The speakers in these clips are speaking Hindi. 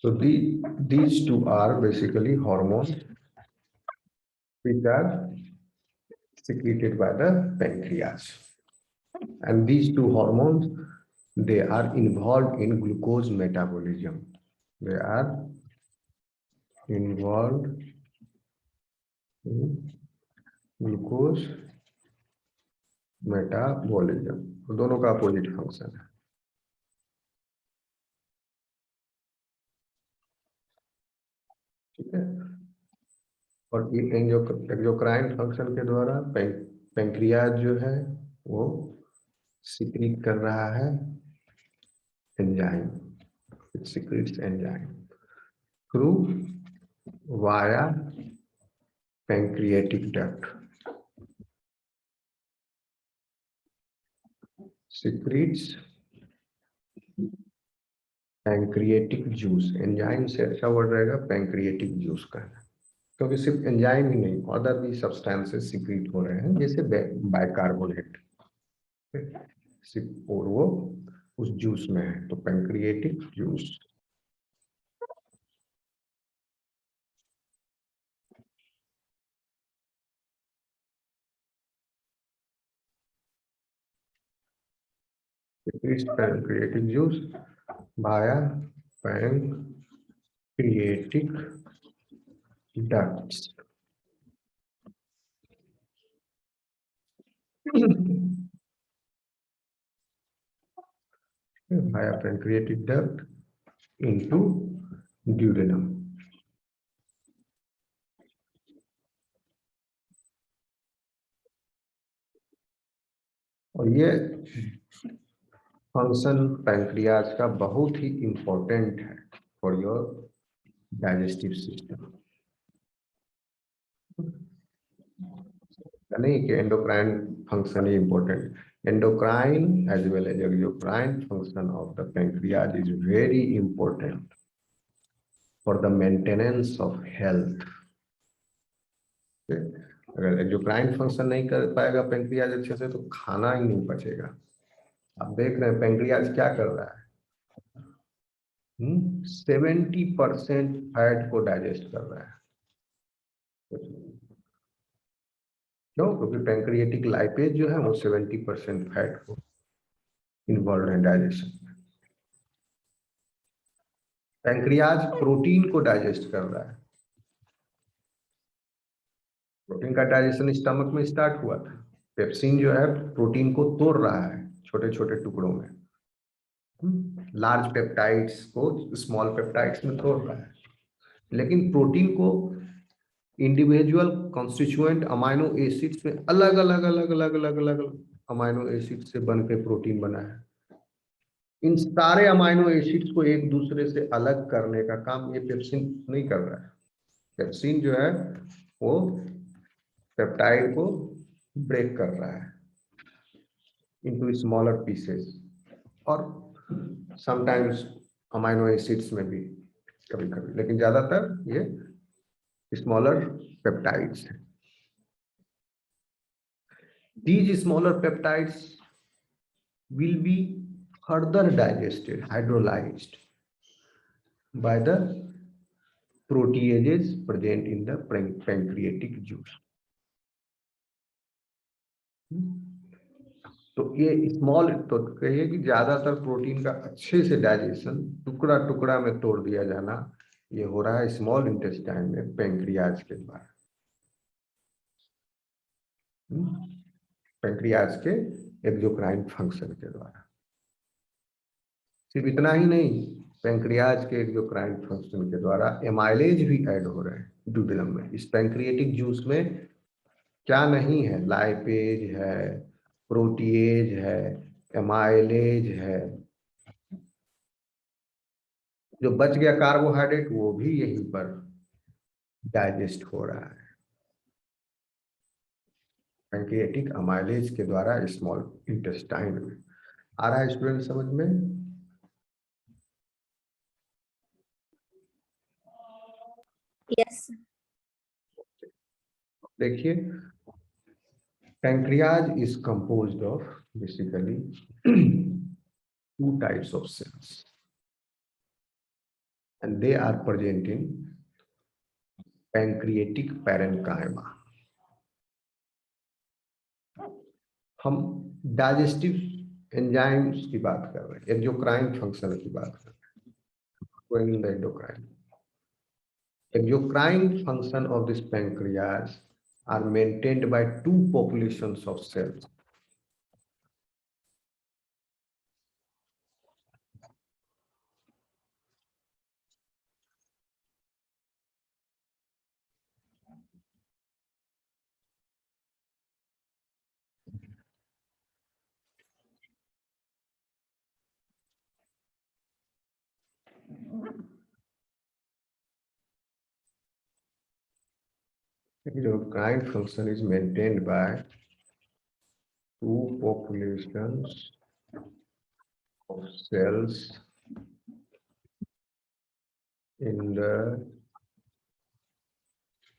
So these two are basically hormones which are secreted by the pancreas. And these two hormones, they are involved in glucose metabolism. They are involved in glucose metabolism, तो दोनों का अपोजिट फंक्शन है। ठीक है, और ये एक्सोक्राइन फंक्शन के द्वारा पैंक्रियाज जो है वो सिक्रीट कर रहा है enzyme, it secretes enzyme through via pancreatic duct, secretes pancreatic juice. Enzyme से अच्छा वर्ड रहेगा पैंक्रियाटिक जूस का, क्योंकि सिर्फ एंजाइम ही नहीं, अदर भी सब्सटेंसेस सिक्रीट हो रहे हैं जैसे बाइकार्बोनेट, और वो उस जूस में है, तो pancreatic juice. Pancreatic juice via pancreatic ducts. Via pancreatic duct into duodenum. और ये फंक्शन पैंक्रियाज का बहुत ही इंपॉर्टेंट है फॉर योर डाइजेस्टिव सिस्टम। नहीं कि endocrine function he important, endocrine as well as exocrine function of the pancreas is very important for the maintenance of health. अगर एक्सोक्राइन फंक्शन नहीं कर पाएगा पैंक्रियाज अच्छे से तो खाना ही नहीं पचेगा। आप देख रहे हैं पैंक्रियाज क्या कर रहा है, 70% फैट को डाइजेस्ट कर रहा है। क्यों? क्योंकि पैंक्रियाटिक लाइपेज जो है वो 70% फैट को इन्वॉल्व है डाइजेशन में। पैंक्रियाज प्रोटीन को डाइजेस्ट कर रहा है। प्रोटीन का डाइजेशन स्टमक में स्टार्ट हुआ था। पेप्सिन जो है प्रोटीन को तोड़ रहा है छोटे छोटे टुकड़ों में, लार्ज पेप्टाइड्स को स्मॉल पेप्टाइड्स में तोड़ रहा है, लेकिन प्रोटीन को इंडिविजुअल कॉन्स्टिट्यूएंट अमाइनो एसिड्स में अलग अलग अलग अलग अलग अलग अमाइनो एसिड से बन के प्रोटीन बना है। इन सारे अमाइनो एसिड्स को एक दूसरे से अलग करने का काम ये पेप्सिन नहीं कर रहा है। पेप्सिन जो है वो पेप्टाइड को ब्रेक कर रहा है इनटू स्मॉलर पीसेस, और समटाइम्स अमाइनो एसिड्स में भी कभी कभी, लेकिन ज्यादातर ये स्मॉलर पेप्टाइड्स हैं। These smaller peptides will be further digested, hydrolyzed by the proteases present in the pancreatic juice. तो ये स्मॉल, तो कहिए कि ज्यादातर प्रोटीन का अच्छे से डाइजेशन, टुकड़ा टुकड़ा में तोड़ दिया जाना, ये हो रहा है स्मॉल इंटेस्टाइन में पैंक्रियाज के द्वारा। पैंक्रियाज के एक्सोक्राइन फंक्शन के द्वारा। सिर्फ इतना ही नहीं, पैंक्रियाज के एक्सोक्राइन फंक्शन के द्वारा एमाइलेज भी ऐड हो रहे हैं डुओडेनम में। इस पैंक्रियाटिक जूस में क्या नहीं है, लाइपेज है, प्रोटीएज है, एमाइलेज है, जो बच गया कार्बोहाइड्रेट वो भी यहीं पर डाइजेस्ट हो रहा है पैंक्रियाटिक अमाइलेज के द्वारा स्मॉल इंटेस्टाइन में। आ रहा है स्टूडेंट समझ में? यस। देखिए, pancreas is composed of basically two types of cells, and they are present in pancreatic parenchyma. हम डाइजेस्टिव एंजाइम्स की बात कर रहे हैं, एक्सोक्राइन फंक्शन की बात कर रहे हैं, endocrine. Exocrine function of this pancreas are maintained by two populations of cells. Exocrine function is maintained by two populations of cells in the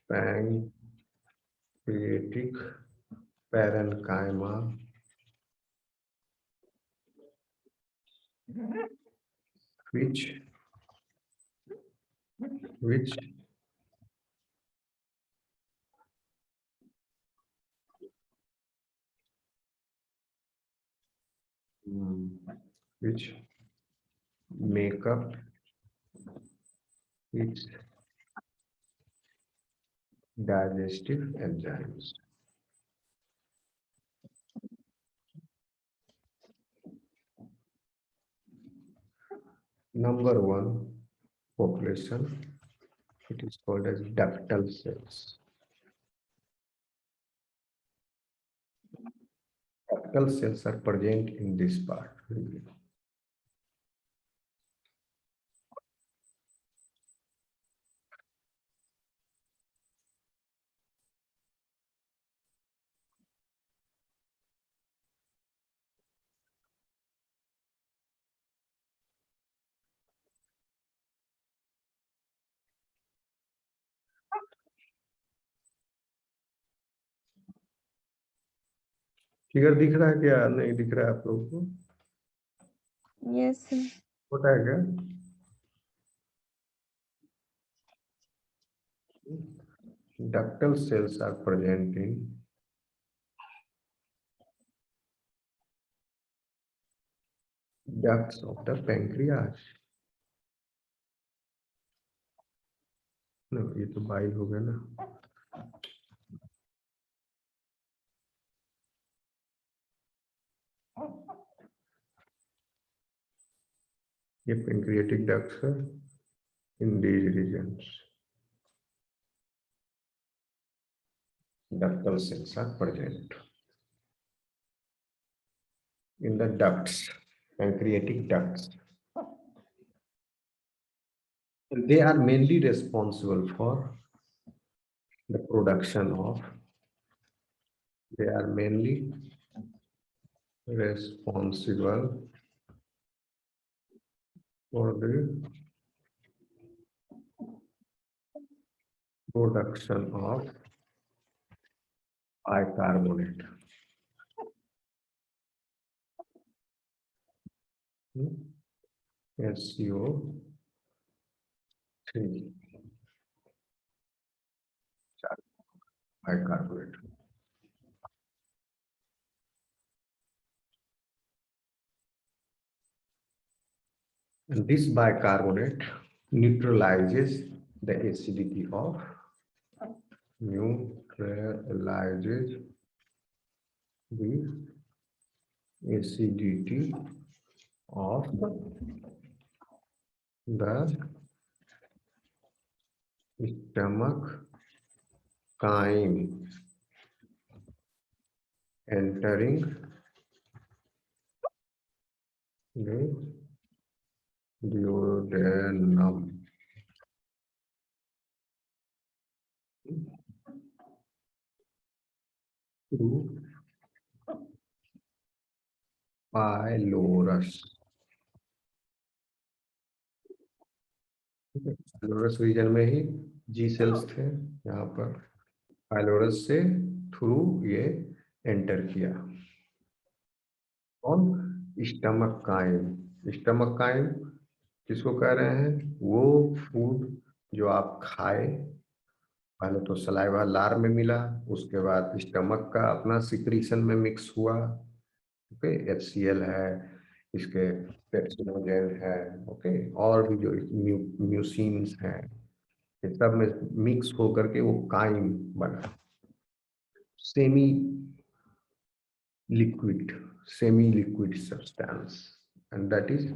pancreatic parenchyma, which which make up its digestive enzymes. Number one population, it is called as ductal cells. Ductal cells are present in this part. Figure दिख रहा है क्या? नहीं दिख रहा है आप लोगों को? Yes, sir. होता है क्या? Ductal cells are present in ducts of the pancreas. No, ये तो बाइल हो गया ना. ये pancreatic ducts है in these regions. Ductal cells are present in the ducts, pancreatic ducts. They are mainly responsible for the production of. They are mainly responsible for the production of bicarbonate. SCO3 bicarbonate. And this bicarbonate neutralizes the acidity of the stomach chyme entering the duodenum. Through pylorus. Pylorus region में ही जी सेल्स थे, यहाँ पर पाइलोरस से थ्रू ये एंटर किया. और स्टमक काइम किसको कह रहे हैं? वो फूड जो आप खाए, पहले तो सलाइवा लार में मिला, उसके बाद स्टमक का अपना सिक्रीशन में मिक्स हुआ, ओके, HCl है, इसके पेप्सिनोजेन है, ओके, और भी जो म्यूसिन्स हैं, ये सब में मिक्स होकर के वो काइम बना, semi liquid, semi-liquid substance, and that is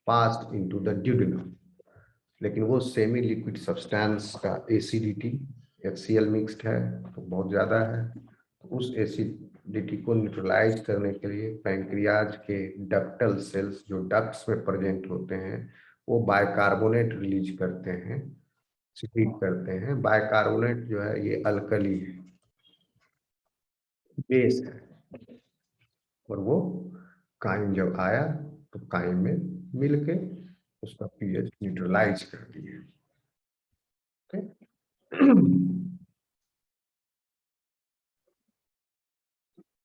passed into the duodenum. लेकिन वो सेमी लिक्विड सब्सटेंस का एसिडिटी HCl मिक्स्ड है तो बहुत ज्यादा है, तो उस एसिडिटी को न्यूट्रलाइज करने के लिए पैंक्रियाज के डक्टल सेल्स जो डक्ट्स में प्रेजेंट होते हैं वो बाइकार्बोनेट रिलीज करते हैं, सिक्रीट करते हैं। बाइकार्बोनेट जो है ये अल्कली है, बेस है, और वो काइम जब आया तो काइम में मिलके उसका पीएच न्यूट्रलाइज कर दिए।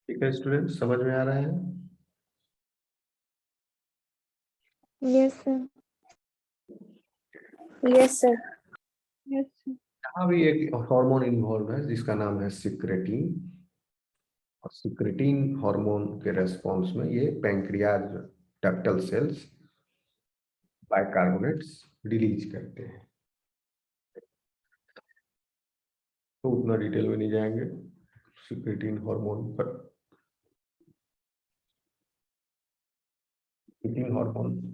ठीक है स्टूडेंट, समझ में आ रहा है? Yes, sir. Yes, sir. Yes, sir. यहाँ भी एक हार्मोन इन्वॉल्व है जिसका नाम है सिक्रेटिन, और सिक्रेटिन हार्मोन के रेस्पॉन्स में ये pancreas ductal cells bicarbonates release करते हैं। तो उतना डिटेल में नहीं जाएंगे सिक्रेटिन हार्मोन पर। सिक्रेटिन हार्मोन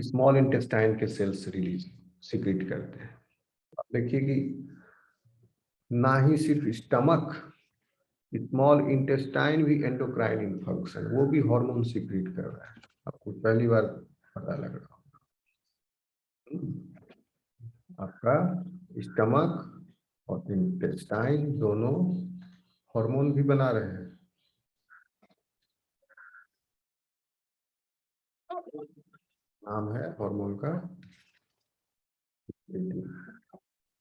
स्मॉल इंटेस्टाइन के सेल्स रिलीज सिक्रेट करते हैं। आप देखिए कि ना ही सिर्फ स्टमक, स्मॉल इंटेस्टाइन भी एंडोक्राइन इन फंक्शन, वो भी हार्मोन सीक्रेट कर रहा है, आपको पहली बार पता लग रहा होगा। आपका स्टमक और इंटेस्टाइन दोनों हार्मोन भी बना रहे हैं। नाम है हार्मोन का,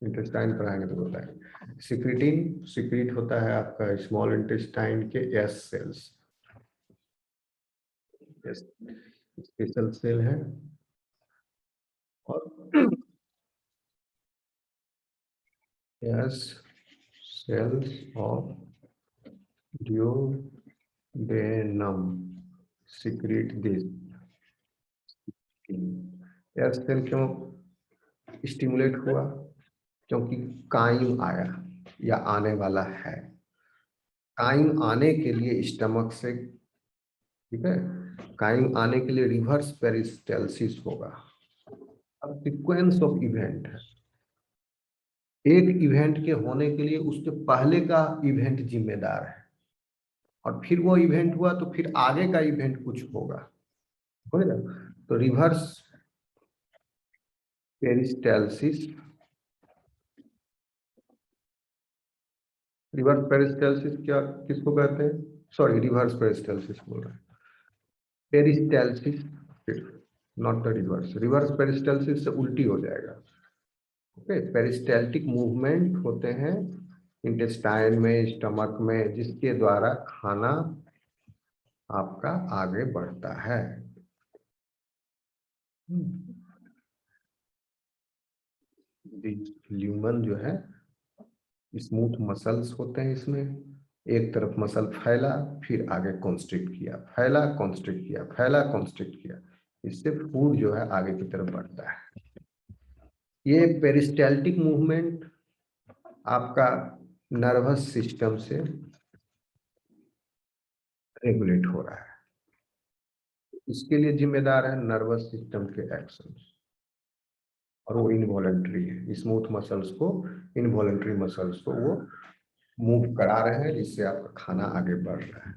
इंटेस्टाइन पर आएंगे तो बताएंगे। सिक्रेटिन सिक्रेट होता है आपका स्मॉल इंटेस्टाइन के एस सेल्स, स्पेशल सेल है, और S cells of duodenum secrete this। S cell क्यों स्टिमुलेट हुआ? क्योंकि काइम आया या आने वाला है। काइम आने के लिए स्टमक से, ठीक है, काइम आने के लिए रिवर्स पेरिस्टाल्सिस होगा। अब सीक्वेंस ऑफ इवेंट है, एक इवेंट के होने के लिए उसके पहले का इवेंट जिम्मेदार है, और फिर वो इवेंट हुआ तो फिर आगे का इवेंट कुछ होगा, तो रिवर्स पेरिस्टाल्सिस, रिवर्स पेरिस्टाल्सिस क्या किसको कहते हैं? सॉरी, रिवर्स पेरिस्टाल्सिस बोल रहे हैं, peristalsis not the reverse, reverse peristalsis से उल्टी हो जाएगा। ओके, पेरिस्टाल्टिक मूवमेंट होते हैं इंटेस्टाइन में, स्टमक में, जिसके द्वारा खाना आपका आगे बढ़ता है। ल्यूमन जो है स्मूथ मसल्स होते हैं, इसमें एक तरफ मसल फैला फिर आगे कॉन्स्ट्रिक्ट किया, फैला कॉन्स्ट्रिक्ट किया, फैला कॉन्स्ट्रिक्ट किया, इससे फूड जो है आगे की तरफ बढ़ता है। ये पेरिस्टाल्टिक मूवमेंट आपका नर्वस सिस्टम से रेगुलेट हो रहा है, इसके लिए जिम्मेदार है नर्वस सिस्टम के एक्शंस, और वो इनवॉलंटरी है। स्मूथ मसल्स को, इनवॉलंटरी मसल्स को वो मूव करा रहे हैं, जिससे आपका खाना आगे बढ़ रहा है।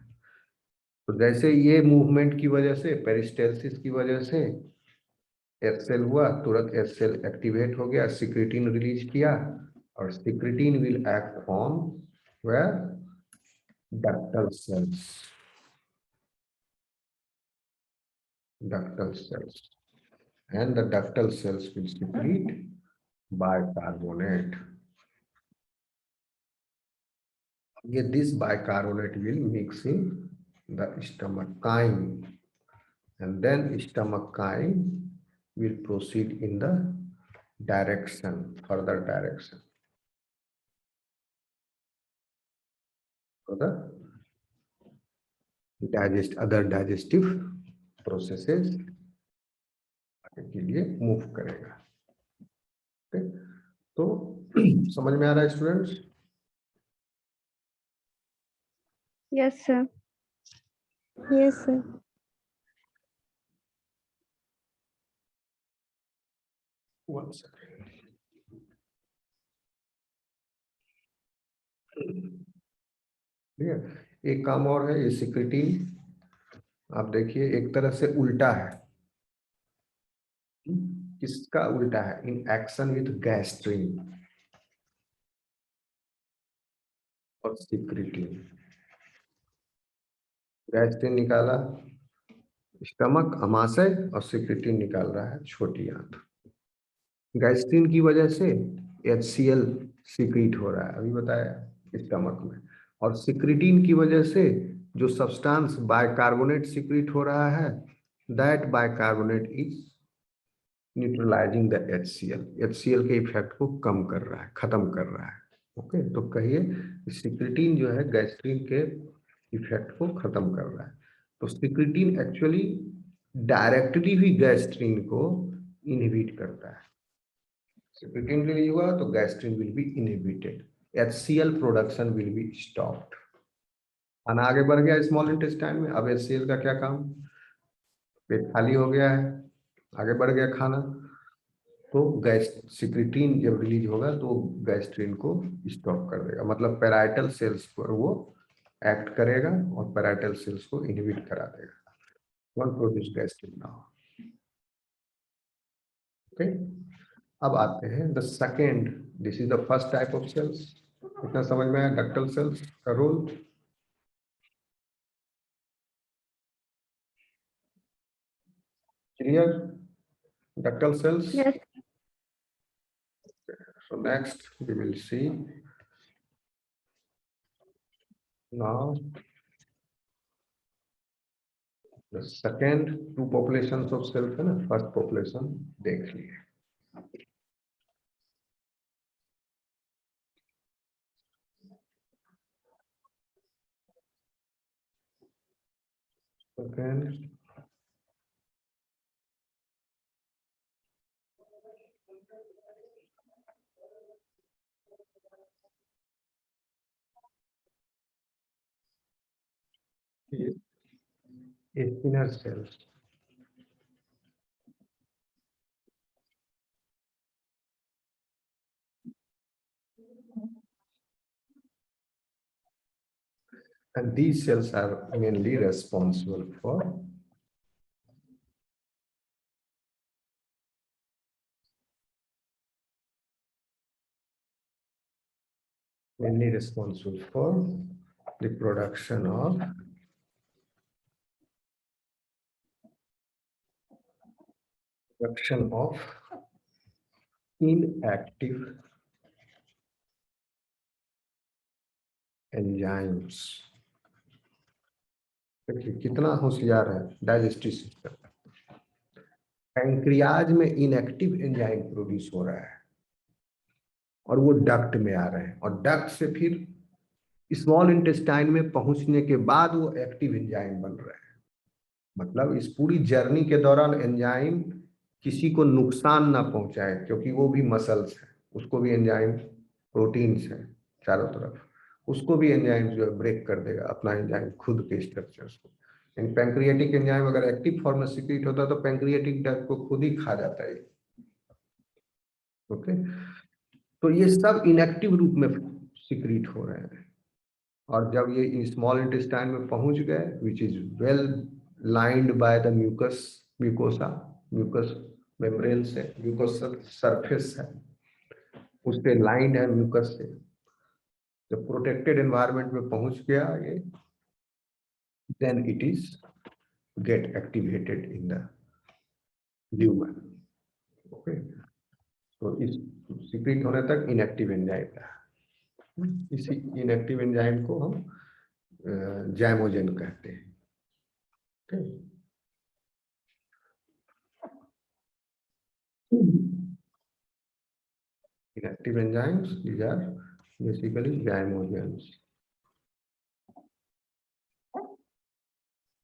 तो जैसे ये मूवमेंट की वजह से, पेरिस्टाल्सिस की वजह से एस सेल हुआ, तुरंत एस सेल एक्टिवेट हो गया, सिक्रेटिन रिलीज किया, और secretin will act on where ductal cells, ductal cells, and the ductal cells will secrete bicarbonate. This bicarbonate will mix in the stomach chyme, and then stomach chyme will proceed in the further direction for the other digestive processes के लिए मूव करेगा। ओके, तो समझ में आ रहा है students? Yes, sir. Yes, sir. One second. ठीक है, एक काम और है, ये सिक्रेटिन आप देखिए एक तरह से उल्टा है। किसका उल्टा है? इन एक्शन विथ गैस्ट्रिन और सिक्रेटिन। गैस्ट्रिन निकाला स्टमक अमाशय और सिक्रेटिन निकाल रहा है छोटी आंत। गैस्ट्रिन की वजह से HCl सीक्रेट हो रहा है, अभी बताया स्टमक में, और सिक्रेटिन की वजह से जो सब्सटेंस बाइकार्बोनेट सीक्रेट हो रहा है, that bicarbonate is neutralising the HCl के इफेक्ट को कम कर रहा है, खत्म कर रहा है। ओके, तो कहिए सिक्रेटिन जो है गैस्ट्रिन के इफेक्ट को खत्म कर रहा है। तो सिक्रेटिन एक्चुअली डायरेक्टली भी गैस्ट्रिन को इनहिबिट करता है। सिक्रेटिन रिलीज हुआ तो gastrin will be inhibited, HCl production will be stopped. खाना आगे बढ़ गया स्मॉल इंटेस्टाइन में, अब HCl का क्या काम? पेट खाली हो गया है, आगे बढ़ गया खाना, तो गैस सिक्रेटिन जब रिलीज होगा तो गैस्ट्रिन को स्टॉप कर देगा, मतलब पैराइटल सेल्स पर वो एक्ट करेगा और पैराइटल सेल्स को इनहिबिट करा देगा, one produce gastrin now. Okay, अब आते हैं the second, this is the first type of cells. इतना समझ में आया डक्टल सेल्स का role? Clear? Ductal cells. Yes. So next we will see now the second two populations of cells है ना, first population देख लिए। Second is inner cells. And these cells are mainly responsible for the production of inactive enzymes। देखिए कितना होशियार है डाइजेस्टिव सिस्टम। पैंक्रियाज में इनएक्टिव एंजाइम प्रोड्यूस हो रहा है और वो डक्ट में आ रहे हैं, और डक्ट से फिर स्मॉल इंटेस्टाइन में पहुंचने के बाद वो एक्टिव एंजाइम बन रहे हैं। मतलब इस पूरी जर्नी के दौरान एंजाइम किसी को नुकसान ना पहुंचाए, क्योंकि वो भी मसल्स है, उसको भी एंजाइम, प्रोटीन्स है चारों तरफ, उसको भी एंजाइम जो है ब्रेक कर देगा अपना एंजाइम खुद के स्ट्रक्चर्स को। यानी पैंक्रियाटिक एंजाइम अगर एक्टिव फॉर्म में सीक्रेट होता तो पैंक्रियाटिक डक्ट को खुद ही खा जाता है। ओके, तो ये सब इनएक्टिव रूप में सीक्रेट हो रहे हैं, और जब ये स्मॉल इंटेस्टाइन में पहुंच गए, which is well lined by the mucus membrane से, म्यूकस सरफेस है उससे लाइंड है म्यूकस से, जब प्रोटेक्टेड एनवायरनमेंट में पहुंच गया ये, then it is get activated in the lumen. Okay, तो इस सीक्रेट होने तक इनएक्टिव एंजाइम रहा। इसी इनएक्टिव एंजाइम को हम जैमोजेन कहते हैं। Okay, Inactive enzymes, these are basically zymogens.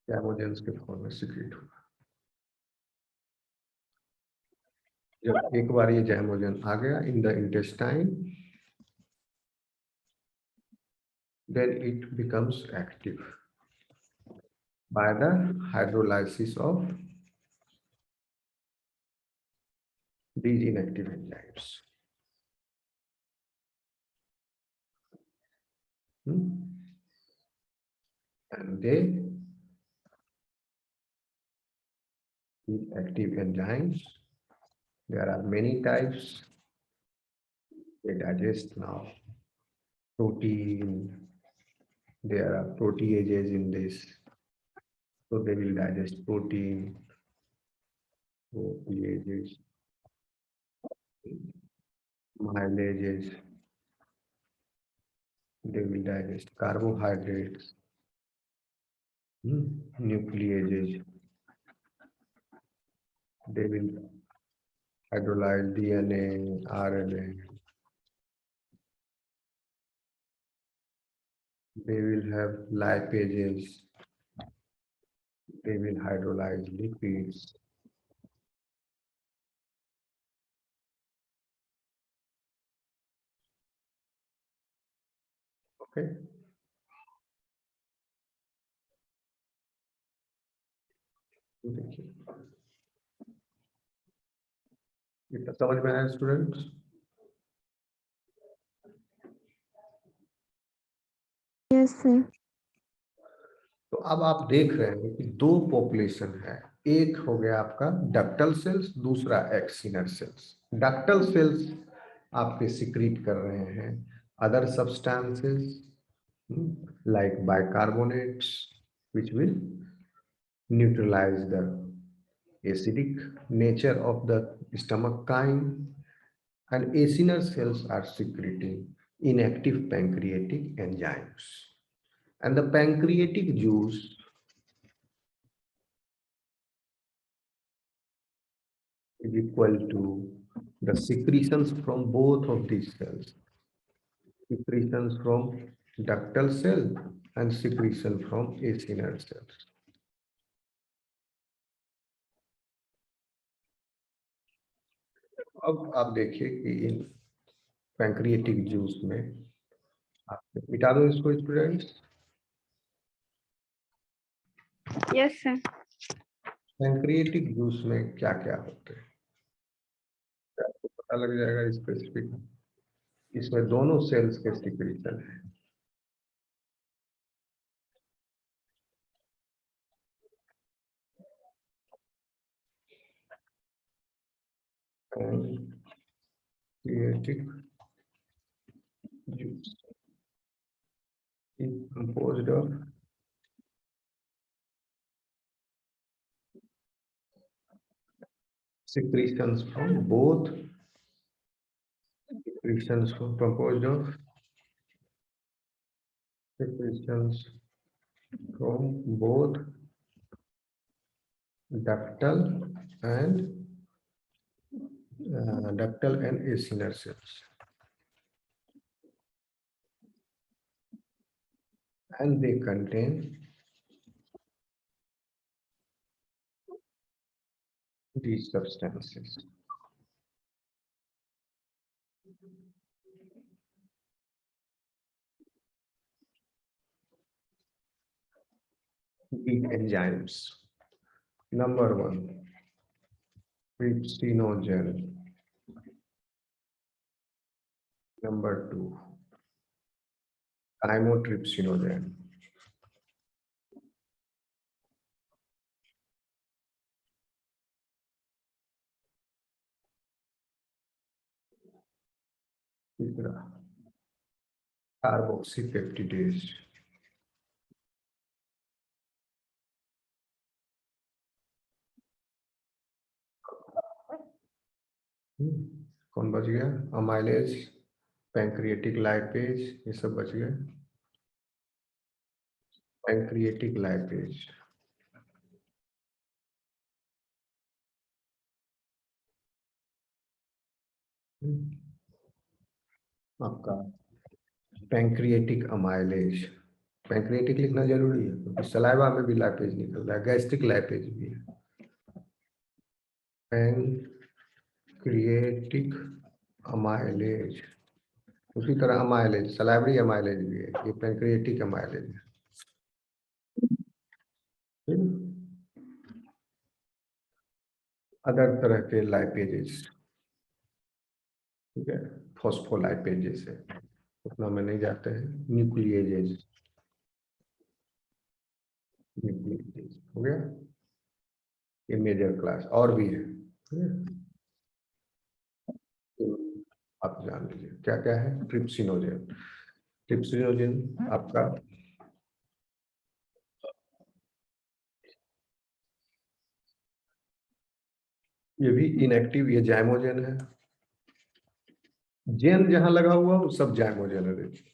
zymogens के फॉर्म में सिक्रेट होगा। जब एक बार ये zymogen आ गया in the intestine, then it becomes active by the hydrolysis of these inactive enzymes. And these active enzymes, there are many types. They digest now protein. There are proteases in this, so they will digest protein, proteases, milases. They will digest carbohydrates, nucleases. They will hydrolyze DNA, RNA. They will have lipases. They will hydrolyze lipids. Okay. देखिए इतना समझ में आया स्टूडेंट्स? Yes, sir. तो अब आप देख रहे हैं कि दो पॉपुलेशन है, एक हो गया आपका डक्टल सेल्स, दूसरा एक्सिनर सेल्स। डक्टल सेल्स आपके सिक्रीट कर रहे हैं other substances like bicarbonates which will neutralize the acidic nature of the stomach chyme, and acinar cells are secreting inactive pancreatic enzymes, and the pancreatic juice is equal to the secretions from both of these cells, secretions from ductal cell and secretion from acinar cells. अब आप देखिए कि इन पैंक्रिएटिक जूस में, आप मिटा दो इसको students. Yes, sir. Pancreatic juice में क्या क्या होते हैं आपको पता लग जाएगा स्पेसिफिक। इसमें दोनों सेल्स के सिक्रीशन है। Pancreatic juice is composed of secretions from both, secretions from composed of secretions from both ductal and acinar cells, and they contain these substances. These enzymes. Number one, trypsinogen. Number two, chymotrypsinogen. तीसरा, carboxypeptidase. कौन बच गया? अमाइलेज, पैंक्रिएटिक लाइपेज, ये सब बच गए। पैंक्रिएटिक लाइपेज, आपका पैंक्रिएटिक अमाइलेज, पैंक्रिएटिक लिखना जरूरी है क्योंकि सलाइवा में भी लाइपेज निकल रहा है, गैस्ट्रिक लाइपेज भी है। पैंक्रिएटिक अमाइलेज, उसी तरह अमाइलेज सलाइवरी अमाइलेज भी है, ये पैंक्रिएटिक अमाइलेज है। अदर तरह के लाइपेजेस, ठीक है, फॉस्फोलाइपेजेस है, उतना में नहीं जाते हैं। न्यूक्लिएजेस, न्यूक्लिएजेस हो गया, ये मेजर क्लास और भी है, ठीक है? आप जान लीजिए क्या क्या है। ट्रिप्सिनोजेन, ट्रिप्सिनोजेन आपका ये भी इनएक्टिव, ये जाइमोजेन है। जेन जहां लगा हुआ वो सब जाइमोजेन है। देखिए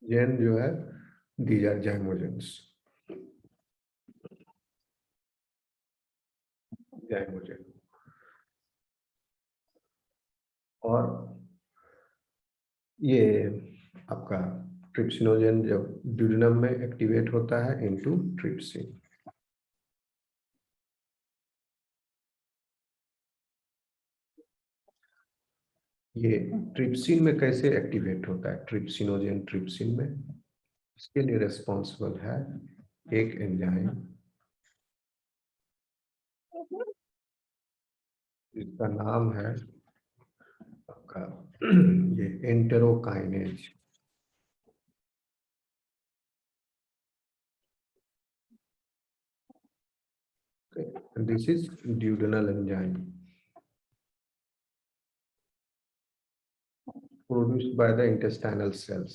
जेन जो है दीज आर जाइमोजेंस, जाइमोजेन। और ये आपका ट्रिप्सिनोजेन जब ड्यूडेनम में एक्टिवेट होता है इनटू ट्रिप्सिन, ये ट्रिप्सिन में कैसे एक्टिवेट होता है? ट्रिप्सिनोजेन ट्रिप्सिन में, इसके लिए रिस्पॉन्सिबल है एक एंजाइम, इसका नाम है आपका ये enterokinase. This is duodenal enzyme produced by the intestinal cells.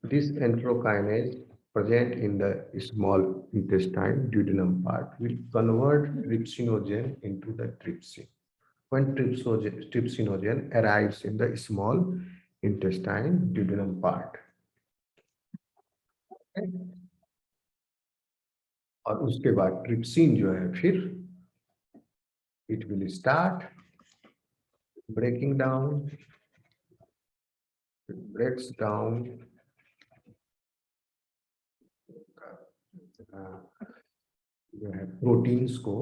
This enterokinase present in the small intestine duodenum part will convert trypsinogen into the trypsin. When trypsinogen arrives in the small intestine duodenum part, और उसके बाद ट्रिप्सिन जो है फिर it will start breaking down, it breaks down जो है प्रोटीन्स को,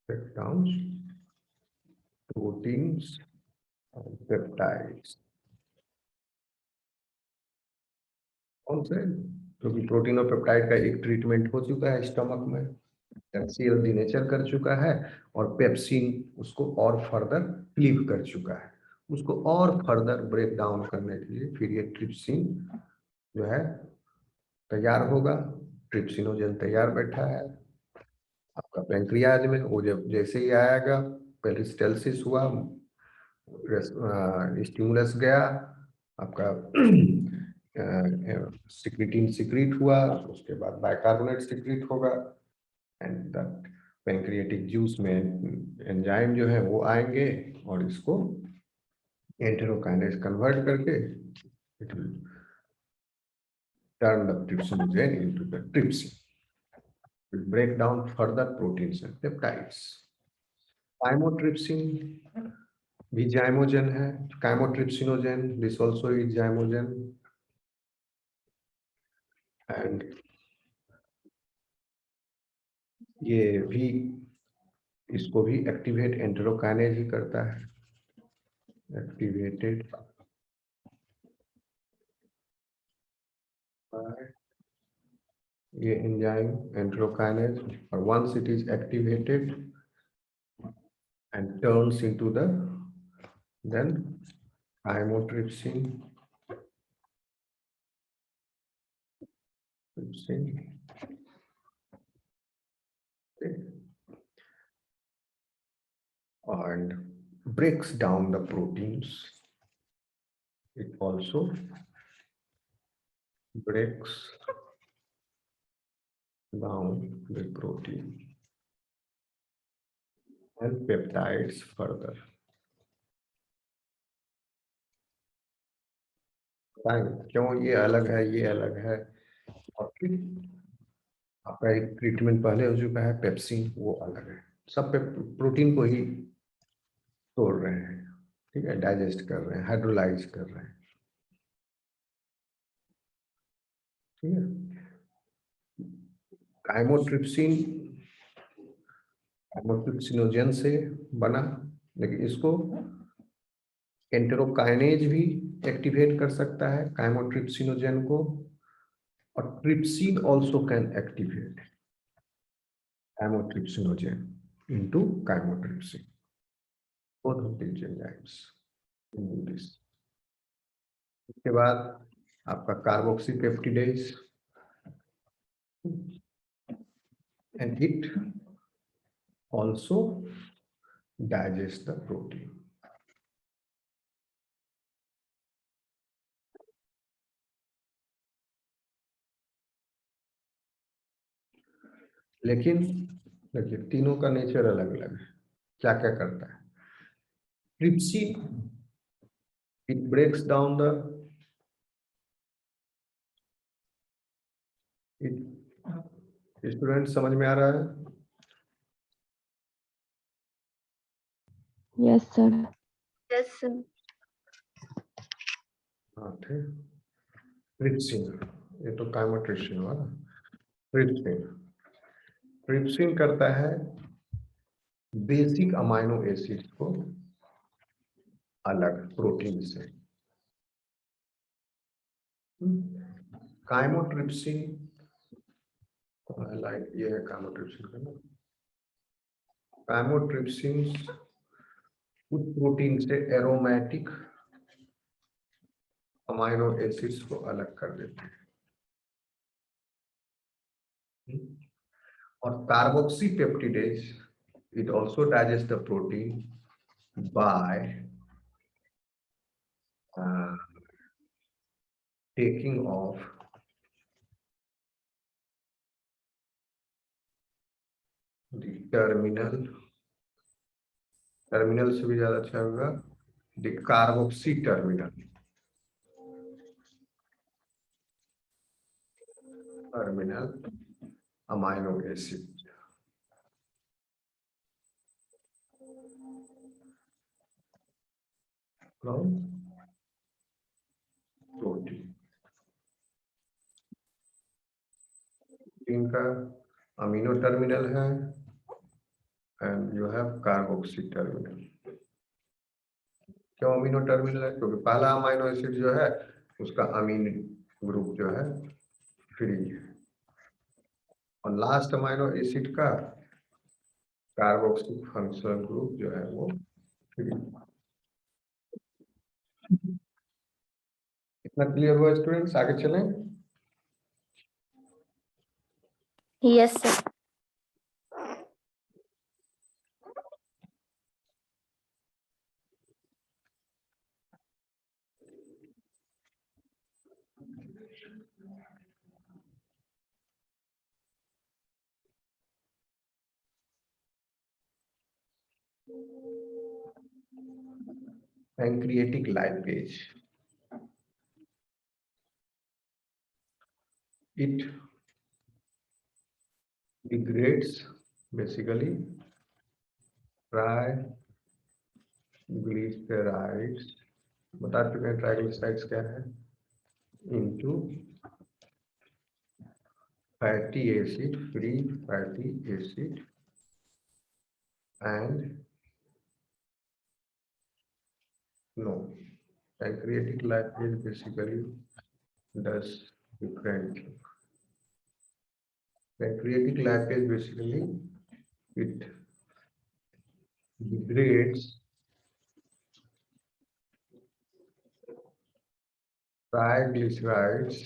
break down प्रोटीन्स और पेप्टाइड्स। कौन से? क्योंकि प्रोटीन और पेप्टाइड का एक ट्रीटमेंट हो चुका है स्टमक में, एचसीएल डीनेचर कर चुका है, और पेप्सिन उसको और फर्दर क्लीव कर चुका है। उसको और फर्दर ब्रेक डाउन करने के लिए फिर ये ट्रिप्सिन जो है तैयार होगा। ट्रिप्सिनोजन तैयार बैठा है आपका पैंक्रियाज में, वो जब जैसे ही आएगा पेरिस्टालसिस हुआ, स्टिमुलस गया आपका सिक्रीटिन सिक्रीट हुआ, उसके बाद बाइकार्बोनेट सिक्रीट होगा, एंड दैट पैंक्रियाटिक जूस में एंजाइम जो है वो आएंगे और इसको एंटेरोकाइनेज कन्वर्ट करके it will turn the trypsinogen into the trypsin, will break down further proteins and peptides. Chymotrypsin भी जाइमोजेन है, chymotrypsinogen, this also is zymogen, and ये भी इसको भी एक्टिवेट एंटेरोकाइनेज ही करता है, एक्टिवेटेड ये एंजाइम एंटेरोकाइनेज, और once it is activated and turns into the then chymotrypsin and breaks down the proteins. It also breaks down the protein and peptides further. क्यों ये अलग है, ये अलग है? और फिर आपका एक ट्रीटमेंट पहले हो चुका है पेप्सिन, वो अलग है। सब पे प्रोटीन को ही तोड़ रहे हैं, ठीक है, डाइजेस्ट कर रहे हैं, हाइड्रोलाइज कर रहे हैं, ठीक है। काइमोट्रिप्सिनोजेन से बना, लेकिन इसको एंटेरोकाइनेज भी एक्टिवेट कर सकता है काइमोट्रिप्सिनोजेन को, और trypsin also can activate काइमोट्रिप्सिनोजेन into chymotrypsin, both of these enzymes can do this. उसके बाद आपका carboxypeptidase, and it also digests the protein. लेकिन देखिए तीनों का नेचर अलग अलग है, क्या क्या करता है। Trypsin, it breaks down the student, समझ में आ रहा है? Yes, sir. Yes, sir. हाँ ठीक। ट्रिप्सिन, ये तो काइमोट्रिप्सिन हुआ ना। ट्रिप्सिन, ट्रिप्सिन करता है बेसिक अमाइनो एसिड को अलग प्रोटीन से। काइमोट्रिप्सिन, लाइक ये है काइमोट्रिप्सिन का ना। काइमोट्रिप्सिन कुछ प्रोटीन से एरोमेटिक अमाइनो एसिड्स को अलग कर देते हैं। और carboxypeptidase, it also digests the protein by taking off the terminal से भी ज्यादा अच्छा होगा, the carboxy terminal amino acid from protein. इनका अमीनो टर्मिनल है and you have carboxy terminal. क्यों अमीनो टर्मिनल है? क्योंकि पहला अमीनो एसिड जो है उसका अमीन ग्रुप जो है फ्री है, और लास्ट अमीनो एसिड का कार्बोक्सिल फंक्शनल ग्रुप जो है वो फ्री। इतना क्लियर हुआ स्टूडेंट्स? आगे चलें। Yes, sir. Pancreatic lipase, it degrades basically triglycerides, बता चुके हैं ट्राइग्लिसराइड्स क्या है, into fatty acid, free fatty acid, and no, pancreatic lipase basically does different thing. Pancreatic lipase basically it degrades triglycerides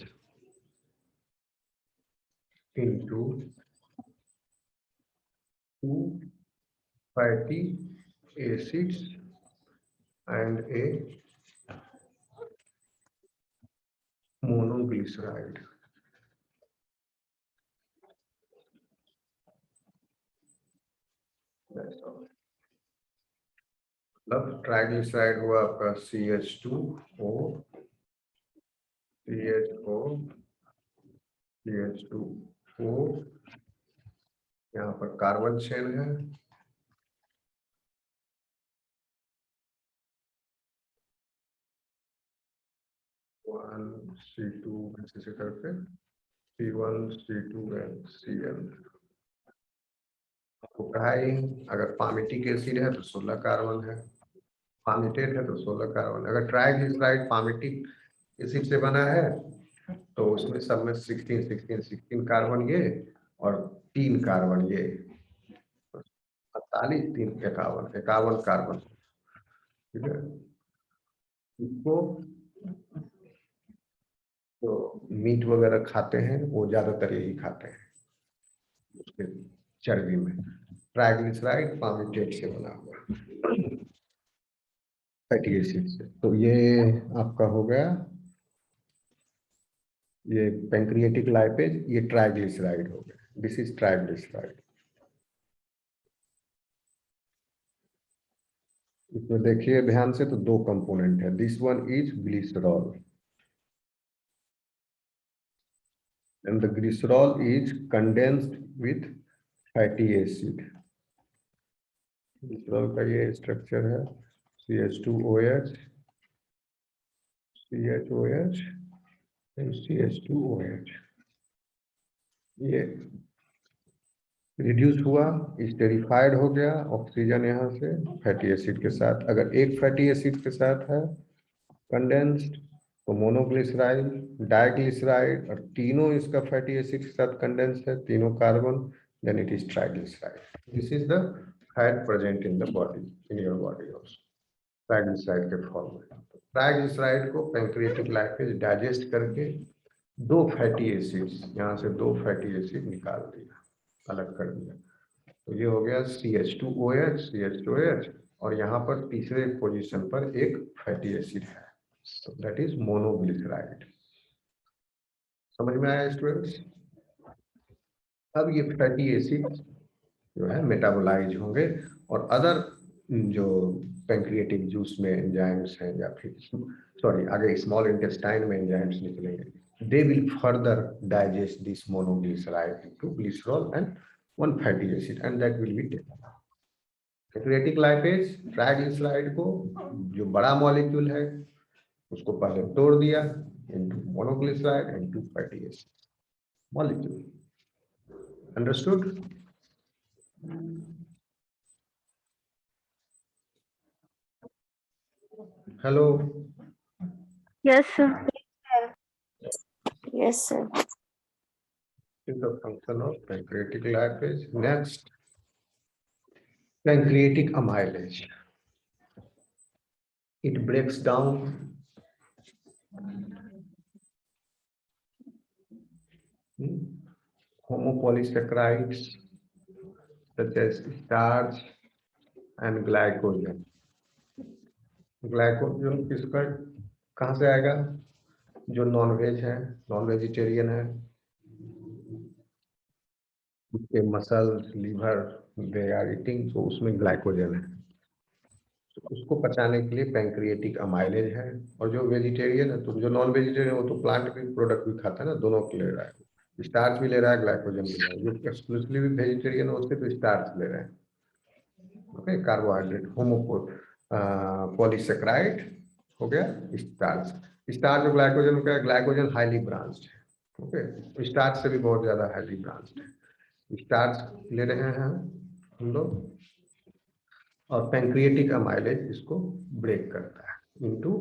into two fatty acids and a monoglyceride. That's all. मतलब ट्राइग्लिसराइड हुआ आपका CH2O, CH2O, यहाँ पर कार्बन चेन है, 1 C2 ऐसे करके C1 C2 एंड Cl। आपको कहा ही, अगर पामिटिक एसिड है तो 16 कार्बन है, पामिटेट है तो 16 कार्बन। अगर ट्राइग्लिसराइड पामिटिक एसिड से बना है तो उसमें सब में 16 कार्बन ये और 3 कार्बन ये, 48 3 51 कार्बन। ठीक है, इसको तो मीट वगैरह खाते हैं वो ज्यादातर यही खाते हैं उसके चर्बी में, ट्राइग्लिसराइड पामिटेट से बना हुआ फैटी एसिड से। तो ये आपका हो गया, ये पैंक्रियाटिक लाइपेज, ये ट्राइग्लिसराइड हो गया, दिस इज ट्राइग्लिसराइड। इसमें देखिए ध्यान से, तो 2 कंपोनेंट है, this one is glycerol and the glycerol is condensed with fatty acid। glycerol का ये स्ट्रक्चर है, CH2OH CHOH and CH2OH। ये रिड्यूस हुआ, स्टेरिफाइड हो गया ऑक्सीजन यहाँ से फैटी एसिड के साथ। अगर एक फैटी एसिड के साथ है कंडेंस्ड तो मोनोग्लिसराइड, डाइग्लिसराइड, और तीनों इसका फैटी एसिड के साथ कंडेंस्ड है, तीनों carbon, then it is triglyceride. This is the fat present in the body, in your body also, triglyceride के फॉर्म में। ट्राइग्लिसराइड को पैंक्रियाटिक लाइपेज डाइजेस्ट करके 2 फैटी एसिड्स, यहाँ से 2 फैटी एसिड निकाल दिया, अलग कर दिया। तो ये हो गया CH2OH CH2OH, और यहाँ पर तीसरे पोजीशन पर एक फैटी एसिड है, so that is मोनोग्लिसराइड। समझ में आया स्टूडेंट्स? अब ये फैटी एसिड जो है मेटाबोलाइज होंगे और अदर जो पैंक्रियाटिक जूस में एंजाइम्स हैं, या फिर सॉरी आगे स्मॉल इंटेस्टाइन में एंजाइम्स निकलेंगे, they will further digest this monoglyceride into glycerol and one fatty acid, and that will be taken। Pancreatic lipase triglyceride को, जो बड़ा मॉलिक्यूल है, उसको पहले तोड़ दिया into monoglyceride and 2 fatty acid molecule। Understood? Hello? Yes, sir. Yes, sir. This is the function of pancreatic lipase। Next, pancreatic amylase। It breaks down homopolysaccharides such as starch and glycogen। Glycogen किसका, कहाँ से आएगा? जो नॉन वेज है, नॉन वेजिटेरियन है, उसके muscles, liver, they are eating, तो उसमें ग्लाइकोजन है, तो उसको पचाने के लिए पैंक्रियाटिक अमाइलेज है। और जो वेजिटेरियन है, तो जो नॉन वेजिटेरियन है वो तो प्लांट भी प्रोडक्ट भी खाता है ना, दोनों को ले रहा है, स्टार्च भी ले रहा है, ग्लाइकोजन भी ले रहा है। जो एक्सक्लूसिवली वेजिटेरियन है उसके तो स्टार्च ले रहे हैं, ओके, कार्बोहाइड्रेट, पॉलीसेक्राइड हो गया स्टार्च। स्टार्च और ग्लाइकोजन का, ग्लाइकोजन हाईली ब्रांच्ड है, ओके, स्टार्च से भी बहुत ज्यादा हाईली ब्रांच्ड है। स्टार्च ले रहे हैं हम लोग, और पैंक्रियाटिक अमाइलेज इसको ब्रेक करता है इनटू